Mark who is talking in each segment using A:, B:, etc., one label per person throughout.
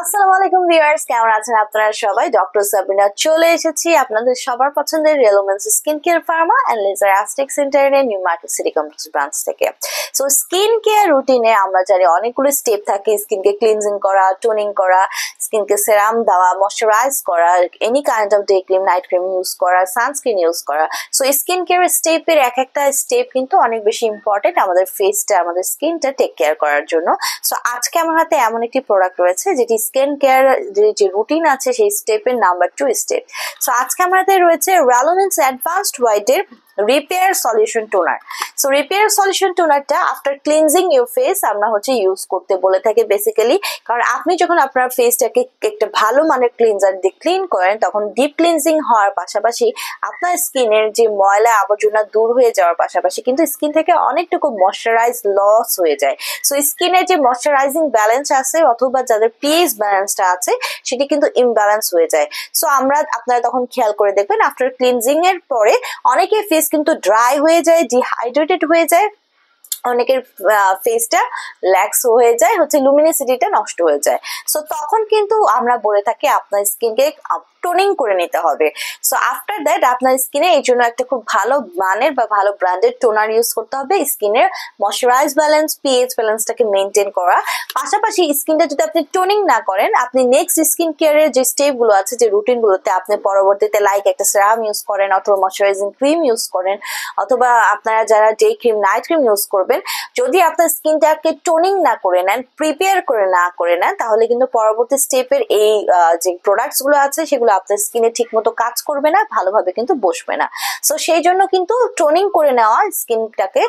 A: আসসালামু আলাইকুম ভিউয়ার্স, কেমন আছেন আপনারা সবাই? ডক্টর সাবিনা চলে এসেছি আপনাদের সবার পছন্দের রেলোমেন্স skin care pharma and laser aesthetic সেন্টারের New Market City Complex branch থেকে। সো স্কিন কেয়ার রুটিনে আমরা জানি অনেকগুলো স্টেপ থাকে, স্কিনকে ক্লিনজিং করা, টোনিং করা, স্কিনকে সেরাম দেওয়া, ময়শ্চারাইজ করা, any kind off day cream, night cream use করা, সানস্ক্রিন ইউজ করা। সো স্কিন কেয়ার স্টেপের এক একটা স্টেপ কিন্তু অনেক বেশি ইম্পর্টেন্ট আমাদের ফেসটা, আমাদের স্কিনটা টেক কেয়ার করার জন্য। সো আজকে আমার হাতে এমন একটি প্রোডাক্ট রয়েছে যেটি স্কিন কেয়ার যে রুটিন আছে সেই স্টেপের নাম্বার 2 স্টেপ। সো আজকে আমার হাতে রয়েছে রেলোমেন্স অ্যাডভান্সড হোয়াইটের repair solution toner. So repair solution টোনারটা আফটার ক্লিনজিং ইউর ফেস আমরা ইউজ করতে বলে থাকি বেসিক্যালি, কারণ আপনি যখন আপনার ফেসটাকে একটা ভালো মানের ক্লিনজার দিয়ে ক্লিন করেন তখন ডিপ ক্লিনজিং হওয়ার পাশাপাশি আপনার স্কিনের যে ময়লা আবর্জনা দূর হয়ে যাওয়ার পাশাপাশি কিন্তু স্কিন থেকে অনেকটুকু ময়শ্চারাইজ লস হয়ে যায়। সো স্কিনের যে ময়শ্চারাইজিং ব্যালেন্স আছে অথবা যাদের পিএইচ ব্যালেন্সটা আছে সেটি কিন্তু ইমব্যালেন্স হয়ে যায়। সো আপনারা তখন খেয়াল করে দেখবেন আফটার ক্লিনজিং এর পরে অনেকের ফেস কিন্তু ড্রাই হয়ে যায়, ডিহাইড্রেটেড হয়ে যায়, অনেকের ফেসটা ল্যাক্স হয়ে যায়, লুমিনিসিটিটা নষ্ট হয়ে যায়। সো তখন কিন্তু আমরা বলে থাকি আপনার স্কিনকে টোনিং করে নিতে হবে। সো আফটার দ্যাট আপনার স্কিনে এই জন্য একটা খুব ভালো মানের বা ভালো ব্র্যান্ডেড টোনার ইউজ করতে হবে স্কিনের ময়শ্চারাইজ ব্যালেন্স, পিএইচ ব্যালেন্সটাকে মেনটেন করা। পাশাপাশি স্কিনটা যদি আপনি টোনিং না করেন, আপনি নেক্সট স্কিন কেয়ারের যে স্টেপগুলো আছে, যে রুটিনগুলোতে আপনি পরবর্তীতে লাইক একটা সেরাম ইউজ করেন অথবা ময়শ্চারাইজিং ক্রিম ইউজ করেন অথবা আপনারা যারা day cream, night cream use করবেন, যদি আপনার স্কিনটাকে টোনিং না করে নেন, প্রিপেয়ার করে নেন, তাহলে কিন্তু পরবর্তী স্টেপের এই যে প্রোডাক্টস গুলো আছে সেগুলো আপনার স্কিনে ঠিক মতো কাজ করবে না, ভালোভাবে কিন্তু বসবে না। সো সেই জন্য কিন্তু টোনিং করে নেওয়া স্কিনটাকে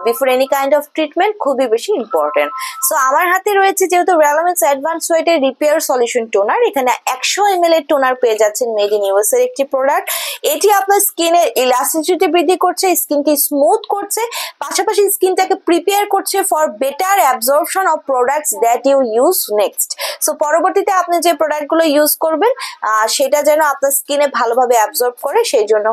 A: before any kind of treatment খুবই বেশি ইম্পর্টেন্ট। সো আমার হাতে রয়েছে যেহেতু রেলোমেন্স অ্যাডভান্স হোয়াইটের রিপেয়ার সলিউশন টোনার, এখানে 100 ml এর টোনার পেয়ে যাচ্ছেন, মেড ইন ইউএস এর একটি প্রোডাক্ট। এটি আপনার স্কিনের ইলাস্টিসিটি বৃদ্ধি করছে, স্কিনকে স্মুথ করছে, পাশাপাশি স্কিনটাকে প্রিপেয়ার করছে for better absorption of products that you use next. So পরবর্তীতে আপনি যে প্রোডাক্টগুলো ইউজ করবেন সেটা যেন আপনার স্কিনে ভালোভাবে অ্যাবজর্ব করে, সেই জন্য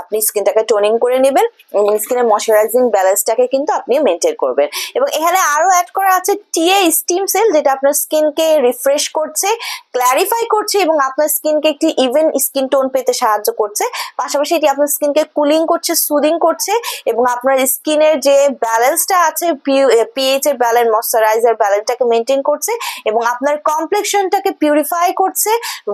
A: আপনি স্কিনটাকে টোনিং করে নেবেন এবং স্কিনের ময়শ্চারাইজিং ব্যালেন্সটাকে কিন্তু আপনি মেনটেন করবেন। এবং এখানে আরো অ্যাড করা আছে টিএ স্টিম সেল, যেটা আপনার স্কিনকে রিফ্রেশ করছে, ক্ল্যারিফাই করছে এবং আপনার স্কিনকে একটি ইভেন স্কিন টোন পেতে সাহায্য করছে। পাশাপাশি এটি আপনার স্কিনকে কুলিং করছে, সুদিং করছে এবং আপনার স্কিনের যে ব্যালেন্সটা আছে, পিএইচ এর ব্যালেন্স, ময়শ্চারাইজার ব্যালেন্সটাকে মেনটেন করছে এবং আপনার কমপ্লেক্সনটাকে পিউরিফাই করছে,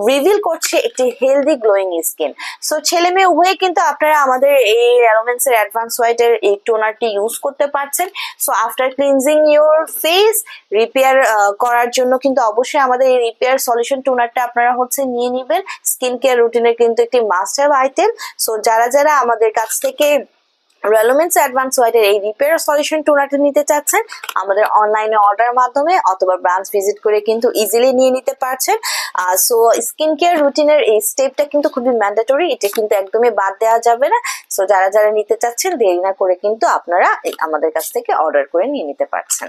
A: রিভিল করছে একটি হেলদি গ্লোয়িং স্কিন। সো ছেলে মেয়ে উভয়ে কিন্তু আপনারা আমাদের এই রেলোমেন্স এর অ্যাডভান্স হোয়াইটের এই টোনারটি ইউজ করতে পারছেন। So after cleansing your face, repair করার জন্য কিন্তু অবশ্যই আমাদের এই রিপেয়ার সলিউশন টোনারটা আপনারা নিয়ে নেবেন। স্কিন কেয়ার রুটিনের কিন্তু একটি মাস্ট হ্যাভ আইটেম। সো যারা আমাদের কাছ থেকে রেলোমেন্স অ্যাডভান্স হোয়াইটের এই রিপেয়ার সলিউশন টোনারটা নিতে চাচ্ছেন, আমাদের অনলাইনে অর্ডার মাধ্যমে অথবা ব্রাঞ্চ ভিজিট করে কিন্তু ইজিলি নিয়ে নিতে পারছেন। সো স্কিন কেয়ার রুটিনের এই স্টেপটা কিন্তু খুবই ম্যান্ডেটরি, এটা কিন্তু একদমই বাদ দেওয়া যাবে না। সো যারা নিতে চাচ্ছেন দেরি না করে কিন্তু আপনারা আমাদের কাছ থেকে অর্ডার করে নিয়ে নিতে পারছেন।